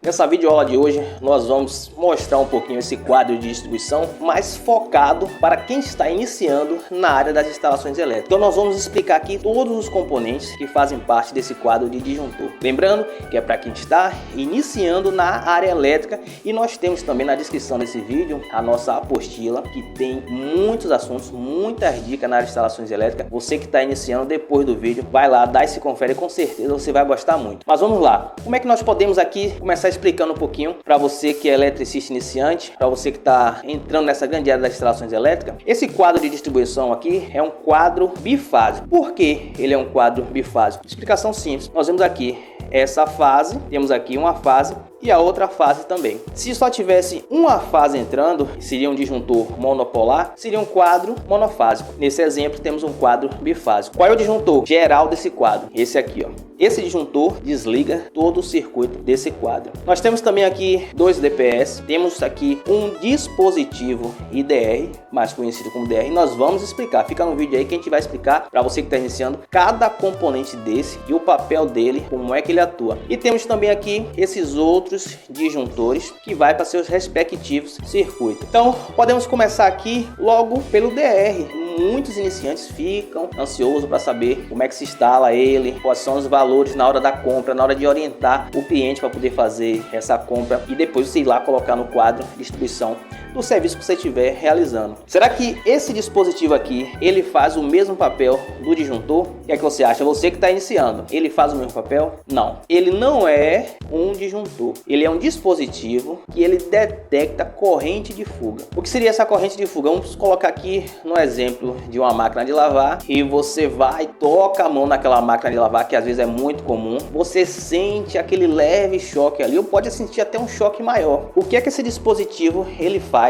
Nessa videoaula de hoje nós vamos mostrar um pouquinho esse quadro de distribuição mais focado para quem está iniciando na área das instalações elétricas. Então nós vamos explicar aqui todos os componentes que fazem parte desse quadro de disjuntor. Lembrando que é para quem está iniciando na área elétrica, e nós temos também na descrição desse vídeo a nossa apostila que tem muitos assuntos, muitas dicas na área de instalações elétricas. Você que está iniciando, depois do vídeo vai lá, dá esse confere, com certeza você vai gostar muito. Mas vamos lá, como é que nós podemos aqui começar explicando um pouquinho para você que é eletricista iniciante, para você que está entrando nessa grande área das instalações elétricas. Esse quadro de distribuição aqui é um quadro bifásico. Por que ele é um quadro bifásico? Explicação simples. Nós vemos aqui essa fase, temos aqui uma fase e a outra fase também. Se só tivesse uma fase entrando, seria um disjuntor monopolar, seria um quadro monofásico. Nesse exemplo temos um quadro bifásico. Qual é o disjuntor geral desse quadro? Esse aqui, ó. Esse disjuntor desliga todo o circuito desse quadro. Nós temos também aqui dois DPS, temos aqui um dispositivo IDR, mais conhecido como DR. Nós vamos explicar, fica no vídeo aí que a gente vai explicar para você que está iniciando cada componente desse e o papel dele, como é que ele atua. E temos também aqui esses outros disjuntores que vai para seus respectivos circuitos. Então podemos começar aqui logo pelo DR. Muitos iniciantes ficam ansiosos para saber como é que se instala ele, quais são os valores na hora da compra, na hora de orientar o cliente para poder fazer essa compra e depois você ir lá colocar no quadro de distribuição do serviço que você estiver realizando. Será que esse dispositivo aqui, ele faz o mesmo papel do disjuntor? O que é que você acha? Você que está iniciando, ele faz o mesmo papel? Não. Ele não é um disjuntor. Ele é um dispositivo que ele detecta corrente de fuga. O que seria essa corrente de fuga? Vamos colocar aqui no exemplo de uma máquina de lavar e você vai, toca a mão naquela máquina de lavar, que às vezes é muito comum. Você sente aquele leve choque ali, ou pode sentir até um choque maior. O que é que esse dispositivo ele faz?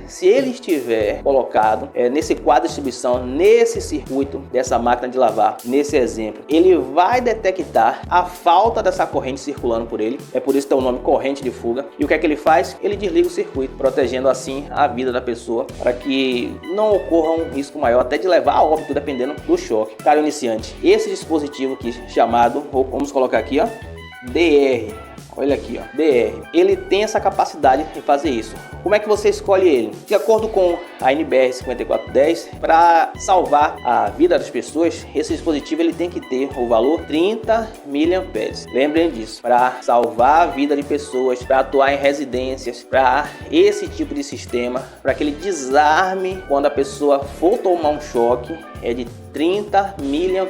Se ele estiver colocado nesse quadro de distribuição, nesse circuito dessa máquina de lavar, nesse exemplo, ele vai detectar a falta dessa corrente circulando por ele. É por isso que tem o nome corrente de fuga. E o que é que ele faz? Ele desliga o circuito, protegendo assim a vida da pessoa, para que não ocorra um risco maior, até de levar a óbito, dependendo do choque. Cara iniciante, esse dispositivo aqui chamado, vamos colocar aqui, ó, DR. Olha aqui, ó, DR. Ele tem essa capacidade de fazer isso. Como é que você escolhe ele? De acordo com a NBR 5410, para salvar a vida das pessoas, esse dispositivo ele tem que ter o valor 30 mA. Lembrem disso. Para salvar a vida de pessoas, para atuar em residências, para esse tipo de sistema, para que ele desarme quando a pessoa for tomar um choque, é de 30 mA.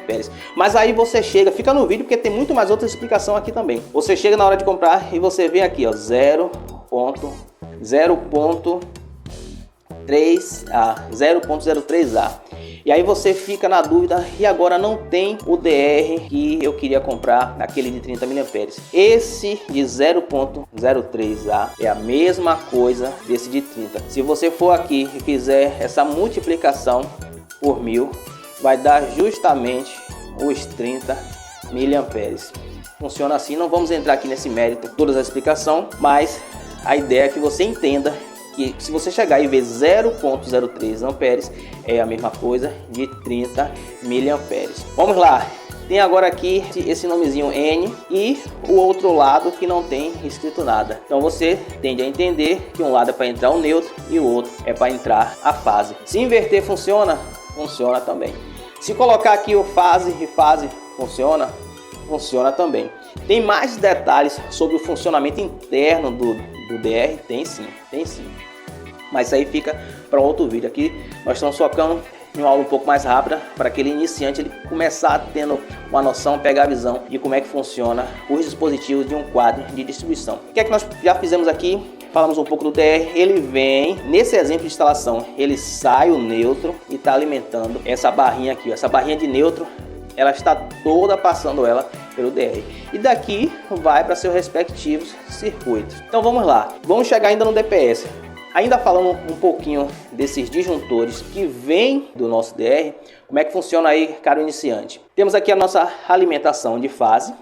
Mas aí você chega, fica no vídeo porque tem muito mais outra explicação aqui também. Você chega na hora de comprar e você vê aqui, ó, 0.03A. E aí você fica na dúvida, e agora não tem o DR que eu queria comprar, aquele de 30 mA. Esse de 0.03A é a mesma coisa desse de 30. Se você for aqui e fizer essa multiplicação por 1000, vai dar justamente os 30 mA. Funciona assim, não vamos entrar aqui nesse mérito, toda a explicação, mas a ideia é que você entenda que se você chegar e ver 0.03 amperes, é a mesma coisa de 30 mA. Vamos lá, tem agora aqui esse nomezinho N e o outro lado que não tem escrito nada. Então você tende a entender que um lado é para entrar o neutro e o outro é para entrar a fase. Se inverter funciona? Funciona também. Se colocar aqui o fase e fase, funciona? Funciona também. Tem mais detalhes sobre o funcionamento interno do DR? Tem sim, tem sim. Mas isso aí fica para outro vídeo. Aqui nós estamos focando em uma aula um pouco mais rápida, para aquele iniciante ele começar tendo uma noção, pegar a visão de como é que funciona os dispositivos de um quadro de distribuição. O que é que nós já fizemos aqui? Falamos um pouco do DR. Ele vem, nesse exemplo de instalação, ele sai o neutro e está alimentando essa barrinha aqui, ó. Essa barrinha de neutro, ela está toda passando ela pelo DR. E daqui vai para seus respectivos circuitos. Então vamos lá, vamos chegar ainda no DPS. Ainda falando um pouquinho desses disjuntores que vêm do nosso DR, como é que funciona aí, caro iniciante? Temos aqui a nossa alimentação de fase.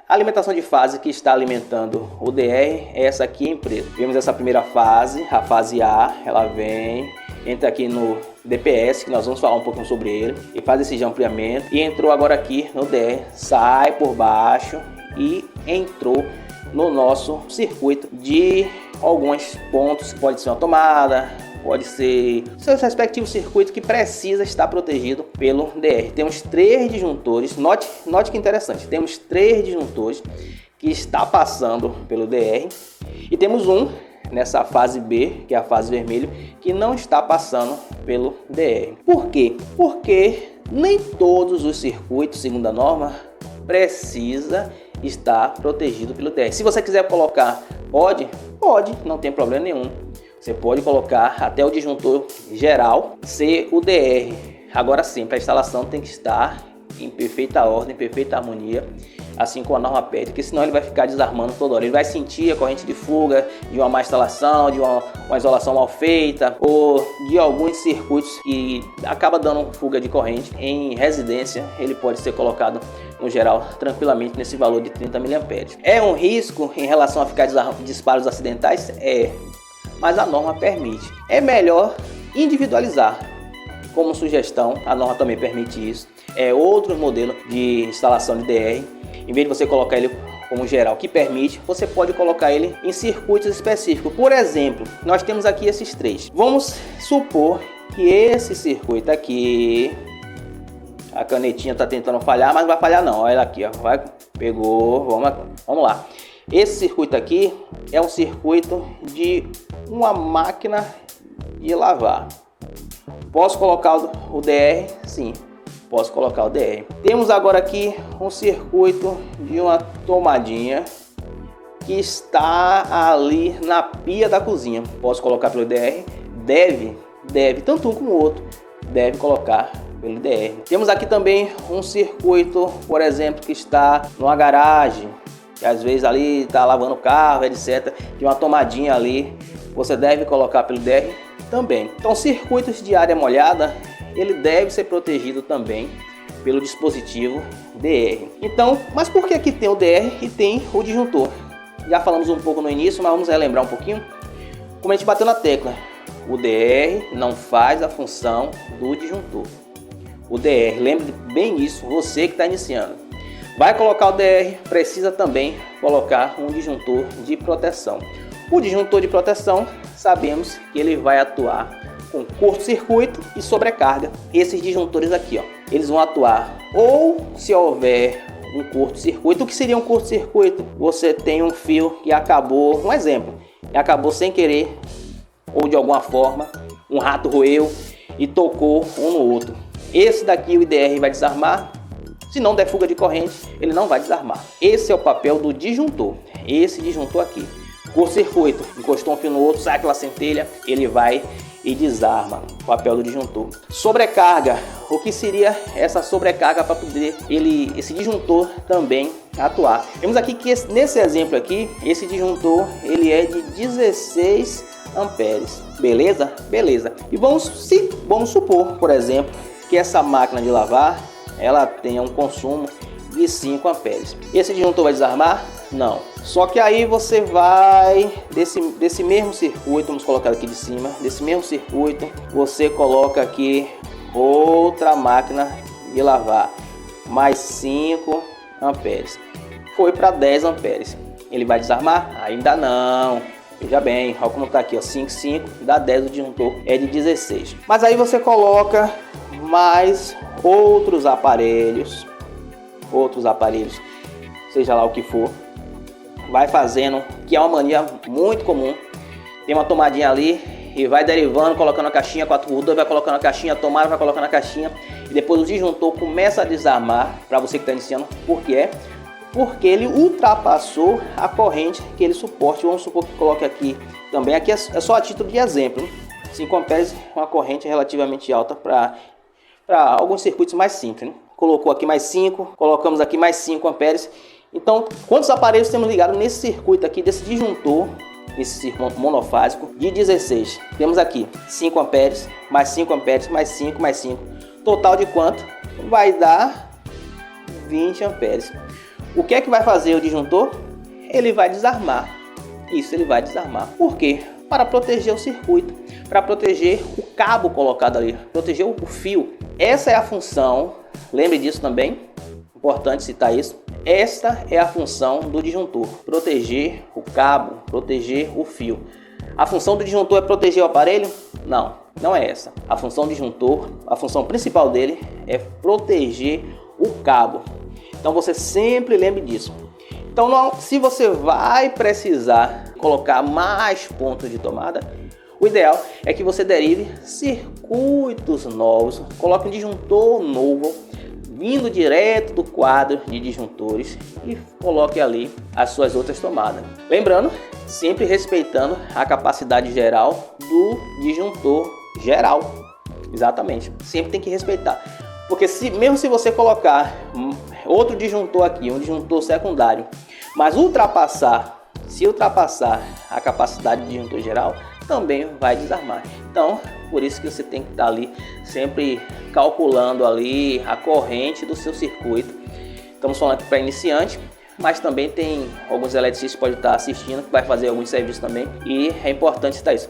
A alimentação de fase que está alimentando o DR é essa aqui em preto. Vemos essa primeira fase, a fase A, ela vem, entra aqui no DPS, que nós vamos falar um pouquinho sobre ele, e faz esse ampliamento, e entrou agora aqui no DR, sai por baixo e entrou no nosso circuito de alguns pontos, que pode ser uma tomada, pode ser seus respectivos circuitos que precisa estar protegido pelo DR. Temos 3 disjuntores, note que interessante, temos 3 disjuntores que está passando pelo DR e temos um nessa fase B, que é a fase vermelho, que não está passando pelo DR. Por quê? Porque nem todos os circuitos, segundo a norma, precisa estar protegido pelo DR. Se você quiser colocar, pode, não tem problema nenhum. Você pode colocar até o disjuntor geral ser o DR. Agora sim, para a instalação tem que estar em perfeita ordem, perfeita harmonia, assim como a norma pede, porque senão ele vai ficar desarmando toda hora. Ele vai sentir a corrente de fuga de uma má instalação, de uma isolação mal feita, ou de alguns circuitos que acaba dando fuga de corrente. Em residência, ele pode ser colocado no geral tranquilamente nesse valor de 30 mA. É um risco em relação a ficar disparos acidentais? É, mas a norma permite. É melhor individualizar. Como sugestão, a norma também permite isso. É outro modelo de instalação de DR. Em vez de você colocar ele como geral, que permite, você pode colocar ele em circuitos específicos. Por exemplo, nós temos aqui esses 3. Vamos supor que esse circuito aqui, a canetinha está tentando falhar, mas não vai falhar não. Olha aqui, ó, pegou, vamos lá. Esse circuito aqui é um circuito de uma máquina de lavar. Posso colocar o DR? Sim, posso colocar o DR. Temos agora aqui um circuito de uma tomadinha que está ali na pia da cozinha. Posso colocar pelo DR? Deve, tanto um como o outro, deve colocar pelo DR. Temos aqui também um circuito, por exemplo, que está numa garagem, que às vezes ali está lavando o carro, etc. Tem uma tomadinha ali, você deve colocar pelo DR também. Então, circuitos de área molhada, ele deve ser protegido também pelo dispositivo DR. Então, mas por que aqui tem o DR e tem o disjuntor? Já falamos um pouco no início, mas vamos relembrar um pouquinho. Como a gente bateu na tecla, o DR não faz a função do disjuntor. O DR, lembre bem isso, você que está iniciando. Vai colocar o DR, precisa também colocar um disjuntor de proteção. O disjuntor de proteção, sabemos que ele vai atuar com curto-circuito e sobrecarga. Esses disjuntores aqui, ó, eles vão atuar ou se houver um curto-circuito. O que seria um curto-circuito? Você tem um fio que acabou, um exemplo, acabou sem querer ou de alguma forma, um rato roeu e tocou um no outro. Esse daqui o IDR vai desarmar. Se não der fuga de corrente, ele não vai desarmar. Esse é o papel do disjuntor. Esse disjuntor aqui. Curto-circuito, encostou um fio no outro, sai aquela centelha, ele vai e desarma. O papel do disjuntor. Sobrecarga. O que seria essa sobrecarga para poder esse disjuntor também atuar? Vemos aqui que nesse exemplo aqui, esse disjuntor ele é de 16 amperes. Beleza? Beleza. E vamos supor, por exemplo, que essa máquina de lavar ela tenha um consumo de 5 amperes. Esse disjuntor vai desarmar? Não. Só que aí você vai desse mesmo circuito, vamos colocar aqui de cima, desse mesmo circuito, você coloca aqui outra máquina de lavar, mais 5 amperes. Foi para 10 amperes. Ele vai desarmar? Ainda não. Veja bem, olha como está aqui, ó, 5, 5, dá 10, o disjuntor é de 16. Mas aí você coloca mais outros aparelhos, seja lá o que for, vai fazendo, que é uma mania muito comum. Tem uma tomadinha ali e vai derivando, colocando a caixinha, 4x2 vai colocando a caixinha, a tomada vai colocando a caixinha e depois o disjuntor começa a desarmar. Para você que está iniciando, por que é? Porque ele ultrapassou a corrente que ele suporte. Vamos supor que coloque aqui também, aqui é só a título de exemplo, 5 amperes, uma corrente relativamente alta para alguns circuitos mais simples, né? Colocou aqui mais 5, colocamos aqui mais 5 amperes. Então, quantos aparelhos temos ligados nesse circuito aqui, desse disjuntor, esse circuito monofásico de 16? Temos aqui 5 amperes, mais 5 amperes, mais 5, mais 5. Total de quanto? Vai dar 20 amperes. O que é que vai fazer o disjuntor? Ele vai desarmar. Isso, ele vai desarmar. Por quê? Para proteger o circuito, para proteger o cabo colocado ali, proteger o fio. Essa é a função, lembre disso também, importante citar isso. esta é a função do disjuntor: proteger o cabo, proteger o fio. A função do disjuntor é proteger o aparelho? Não, não é essa. A função do disjuntor, a função principal dele é proteger o cabo. Então você sempre lembre disso. Então, se você vai precisar colocar mais pontos de tomada, o ideal é que você derive circuitos novos, coloque um disjuntor novo, vindo direto do quadro de disjuntores, e coloque ali as suas outras tomadas. Lembrando, sempre respeitando a capacidade geral do disjuntor geral. Exatamente, sempre tem que respeitar. Porque mesmo se você colocar outro disjuntor aqui, um disjuntor secundário, mas se ultrapassar a capacidade de disjuntor geral, também vai desarmar. Então, por isso que você tem que estar ali sempre calculando ali a corrente do seu circuito. Estamos falando aqui para iniciante, mas também tem alguns eletricistas que podem estar assistindo, que vai fazer alguns serviços também, e é importante citar isso.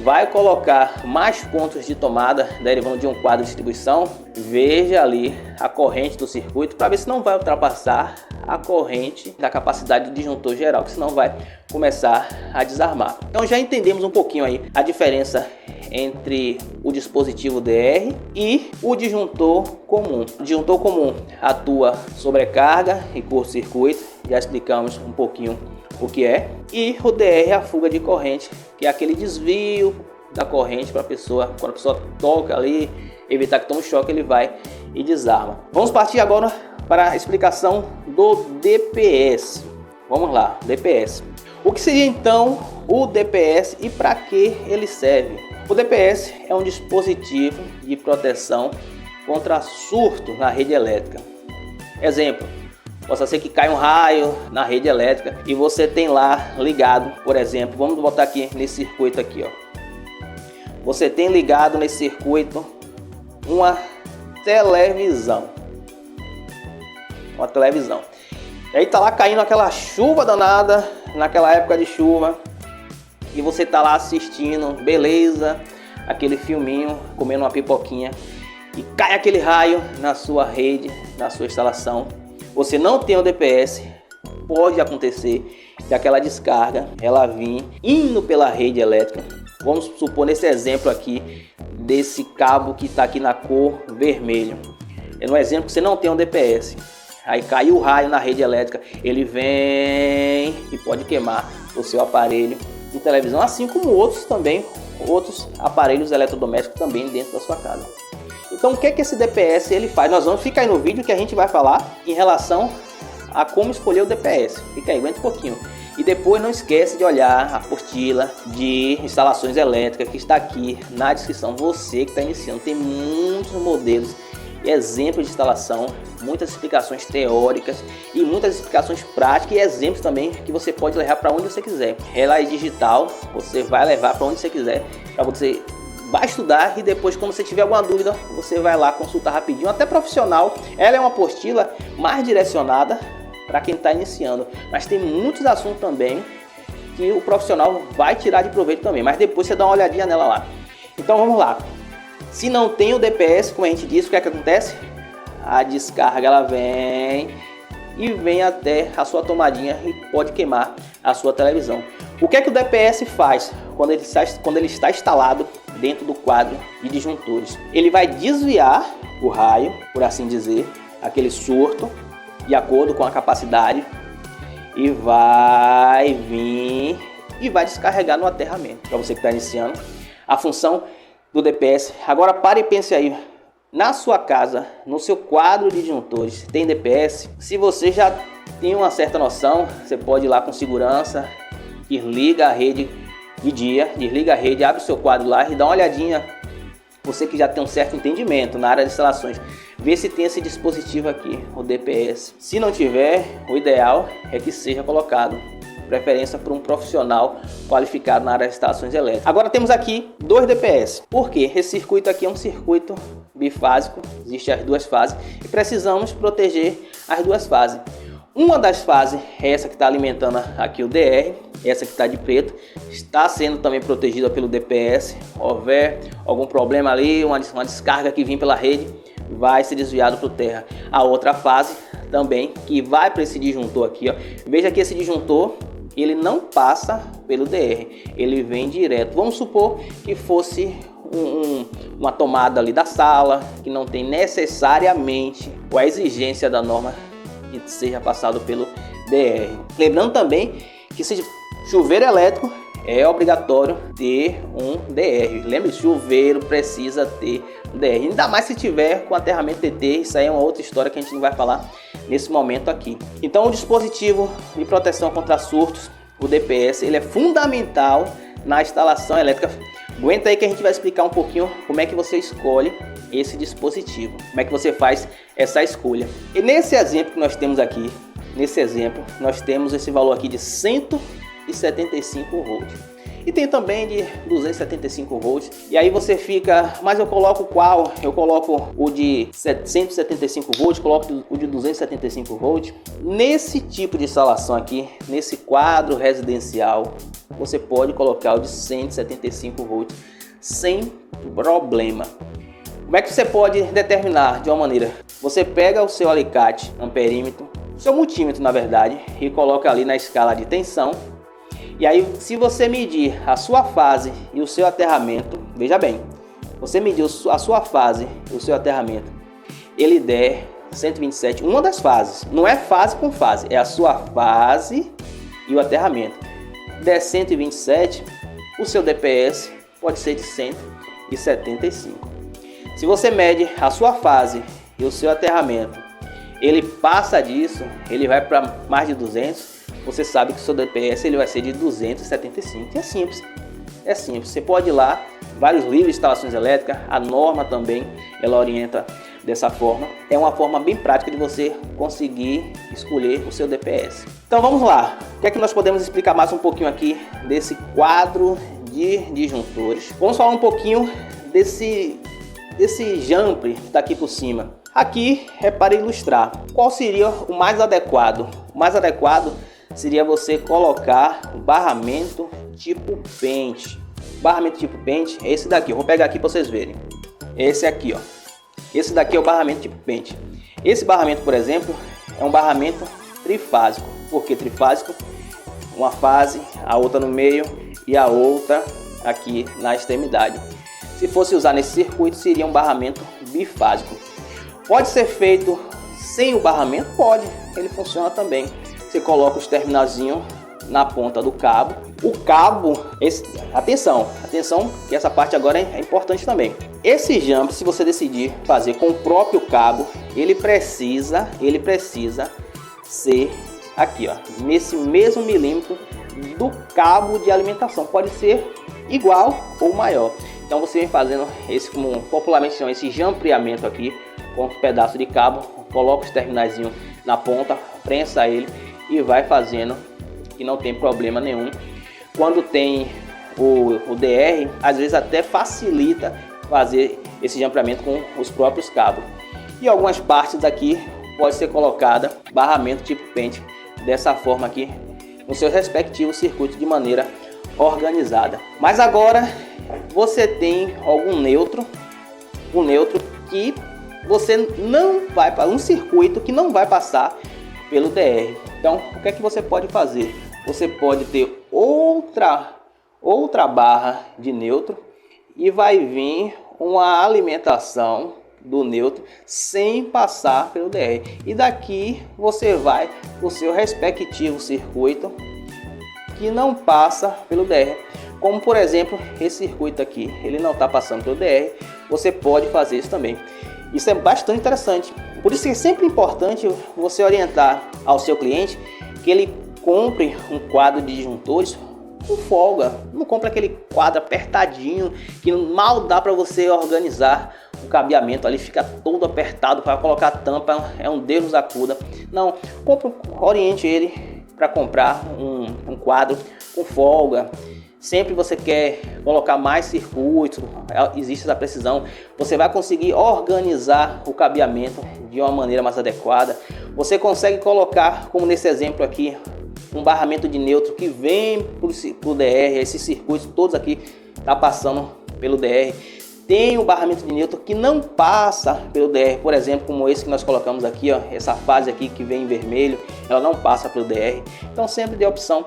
Vai colocar mais pontos de tomada derivando de um quadro de distribuição, veja ali a corrente do circuito para ver se não vai ultrapassar a corrente da capacidade de disjuntor geral, que senão vai começar a desarmar. Então já entendemos um pouquinho aí a diferença entre o dispositivo DR e o disjuntor comum. O disjuntor comum atua sobrecarga e curto-circuito, já explicamos um pouquinho o que é, e o DR é a fuga de corrente, que é aquele desvio da corrente para a pessoa, quando a pessoa toca ali, evitar que tome choque, ele vai e desarma. Vamos partir agora para a explicação do DPS. Vamos lá, DPS. O que seria então o DPS e para que ele serve? O DPS é um dispositivo de proteção contra surto na rede elétrica. Exemplo: possa ser que caia um raio na rede elétrica e você tem lá ligado, por exemplo, vamos botar aqui nesse circuito aqui, ó. Você tem ligado nesse circuito uma televisão. E aí tá lá caindo aquela chuva danada, naquela época de chuva, e você tá lá assistindo, beleza, aquele filminho, comendo uma pipoquinha, e cai aquele raio na sua rede, na sua instalação. Você não tem o DPS, pode acontecer que aquela descarga ela vir indo pela rede elétrica. Vamos supor nesse exemplo aqui desse cabo que está aqui na cor vermelho. É um exemplo que você não tem um DPS. Aí caiu o raio na rede elétrica, ele vem e pode queimar o seu aparelho de televisão, assim como outros aparelhos eletrodomésticos também dentro da sua casa. Então o que esse DPS ele faz? Nós vamos ficar aí no vídeo que a gente vai falar em relação a como escolher o DPS. Fica aí, aguenta um pouquinho. E depois não esquece de olhar a apostila de instalações elétricas que está aqui na descrição. Você que está iniciando, tem muitos modelos e exemplos de instalação, muitas explicações teóricas e muitas explicações práticas e exemplos também que você pode levar para onde você quiser. Ela é digital, você vai levar para onde você quiser, para você vai estudar e depois, quando você tiver alguma dúvida, você vai lá consultar rapidinho, até profissional. Ela é uma apostila mais direcionada para quem está iniciando, mas tem muitos assuntos também que o profissional vai tirar de proveito também, mas depois você dá uma olhadinha nela lá. Então vamos lá. Se não tem o DPS, como a gente disse, o que é que acontece? A descarga ela vem e vem até a sua tomadinha e pode queimar a sua televisão. O que é que o DPS faz quando ele está instalado dentro do quadro de disjuntores? Ele vai desviar o raio, por assim dizer, aquele surto, de acordo com a capacidade, e vai vir e vai descarregar no aterramento. Para você que está iniciando, a função do DPS. Agora pare e pense aí, na sua casa, no seu quadro de disjuntores, tem DPS? Se você já tem uma certa noção, você pode ir lá com segurança, desliga a rede de dia, desliga a rede, abre o seu quadro lá e dá uma olhadinha. Você que já tem um certo entendimento na área de instalações, vê se tem esse dispositivo aqui, o DPS. Se não tiver, o ideal é que seja colocado, preferência por um profissional qualificado na área de instalações elétricas. Agora temos aqui dois DPS. Por quê? Esse circuito aqui é um circuito bifásico, existem as duas fases e precisamos proteger as duas fases. Uma das fases é essa que está alimentando aqui o DR, essa que está de preto, está sendo também protegida pelo DPS. Houver algum problema ali, uma descarga que vem pela rede, vai ser desviado para o terra. A outra fase também que vai para esse disjuntor aqui, ó. Veja que esse disjuntor ele não passa pelo DR, ele vem direto. Vamos supor que fosse uma tomada ali da sala, que não tem necessariamente a exigência da norma que seja passado pelo DR. Lembrando também que se chuveiro elétrico é obrigatório ter um DR. Lembre, chuveiro precisa ter um DR, ainda mais se tiver com aterramento TT. Isso aí é uma outra história que a gente não vai falar nesse momento aqui. Então o dispositivo de proteção contra surtos, o DPS, ele é fundamental na instalação elétrica. Aguenta aí que a gente vai explicar um pouquinho como é que você escolhe esse dispositivo, como é que você faz essa escolha. E nesse exemplo que nós temos aqui, nós temos esse valor aqui de 175 volts. E tem também de 275 volts. E aí você fica, mas eu coloco qual? Eu coloco o de 175 volts, coloco o de 275 volts. Nesse tipo de instalação aqui, nesse quadro residencial, você pode colocar o de 175 volts sem problema. Como é que você pode determinar de uma maneira? Você pega o seu alicate amperímetro, seu multímetro na verdade, e coloca ali na escala de tensão. E aí, se você medir a sua fase e o seu aterramento, veja bem, você mediu a sua fase e o seu aterramento, ele der 127, uma das fases, não é fase com fase, é a sua fase e o aterramento, der 127, o seu DPS pode ser de 175. Se você mede a sua fase e o seu aterramento, ele passa disso, ele vai para mais de 200, você sabe que o seu DPS ele vai ser de 275. É simples. Você pode ir lá, vários livros de instalações elétricas, a norma também, ela orienta dessa forma. É uma forma bem prática de você conseguir escolher o seu DPS. Então vamos lá. O que é que nós podemos explicar mais um pouquinho aqui desse quadro de disjuntores? Vamos falar um pouquinho desse jumper que está aqui por cima. Aqui é para ilustrar. Qual seria o mais adequado? O mais adequado seria você colocar o barramento tipo pente. Barramento tipo pente é esse daqui. Eu vou pegar aqui para vocês verem. Esse aqui, ó. Esse daqui é o barramento tipo pente. Esse barramento, por exemplo, é um barramento trifásico. Por que trifásico? Uma fase, a outra no meio e a outra aqui na extremidade. Se fosse usar nesse circuito, seria um barramento bifásico. Pode ser feito sem o barramento? Pode. Ele funciona também. Você coloca os terminalzinhos na ponta do cabo. O cabo, atenção que essa parte agora é importante também. Esse jumper, se você decidir fazer com o próprio cabo, ele precisa ser aqui, ó, nesse mesmo milímetro do cabo de alimentação. Pode ser igual ou maior. Então você vem fazendo esse, como popularmente chama, esse jampreamento aqui com um pedaço de cabo, coloca os terminalzinhos na ponta, prensa ele e vai fazendo, que não tem problema nenhum. Quando tem o DR, às vezes até facilita fazer esse jampreamento com os próprios cabos. E algumas partes aqui pode ser colocada barramento tipo pente dessa forma aqui no seu respectivo circuito de maneira organizada. Mas agora você tem algum neutro, que você não vai para um circuito que não vai passar pelo DR. Então, o que é que você pode fazer? Você pode ter outra barra de neutro e vai vir uma alimentação do neutro sem passar pelo DR. E daqui você vai para o seu respectivo circuito que não passa pelo DR. Como por exemplo, esse circuito aqui, ele não está passando pelo DR. Você pode fazer isso também. Isso é bastante interessante. Por isso que é sempre importante você orientar ao seu cliente que ele compre um quadro de disjuntores com folga. Não compre aquele quadro apertadinho que mal dá para você organizar o cabeamento ali, fica todo apertado para colocar a tampa, é um Deus nos acuda. Não, oriente ele para comprar um quadro com folga. Sempre você quer colocar mais circuitos, existe essa precisão, você vai conseguir organizar o cabeamento de uma maneira mais adequada. Você consegue colocar, como nesse exemplo aqui, um barramento de neutro que vem para o DR, esses circuitos todos aqui tá passando pelo DR. tem o barramento de neutro que não passa pelo DR, por exemplo, como esse que nós colocamos aqui, ó, essa fase aqui que vem em vermelho, ela não passa pelo DR. Então sempre dê a opção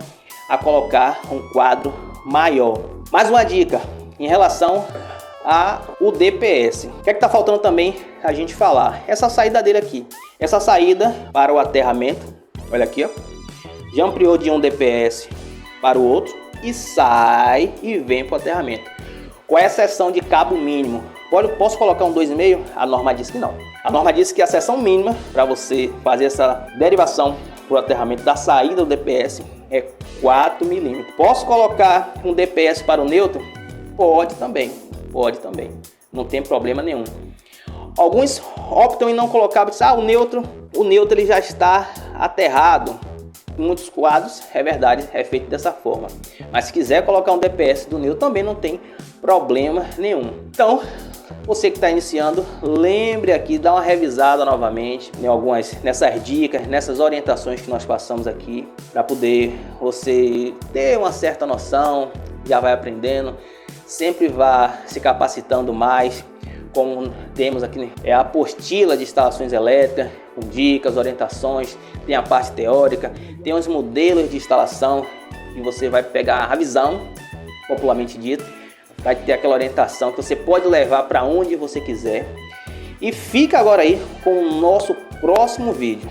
a colocar um quadro maior. Mais uma dica em relação ao DPS. O que é que tá faltando também a gente falar? Essa saída dele aqui. Essa saída para o aterramento, olha aqui, ó, já ampliou de um DPS para o outro e sai e vem para o aterramento. Com exceção de cabo mínimo. Posso colocar um 2,5? A norma diz que não. A norma diz que a seção mínima para você fazer essa derivação para o aterramento da saída do DPS é 4 milímetros. Posso colocar um DPS para o neutro? Pode também. Pode também. Não tem problema nenhum. Alguns optam em não colocar, o neutro ele já está aterrado. Em muitos quadros, é verdade, é feito dessa forma. Mas se quiser colocar um DPS do neutro, também não tem problema nenhum. Então, você que está iniciando, lembre aqui, dá uma revisada novamente em nessas dicas, nessas orientações que nós passamos aqui, para poder você ter uma certa noção, já vai aprendendo, sempre vá se capacitando mais. Como temos aqui a apostila de instalações elétricas, com dicas, orientações, tem a parte teórica, tem os modelos de instalação e você vai pegar a visão, popularmente dito, vai ter aquela orientação que você pode levar para onde você quiser. E fica agora aí com o nosso próximo vídeo.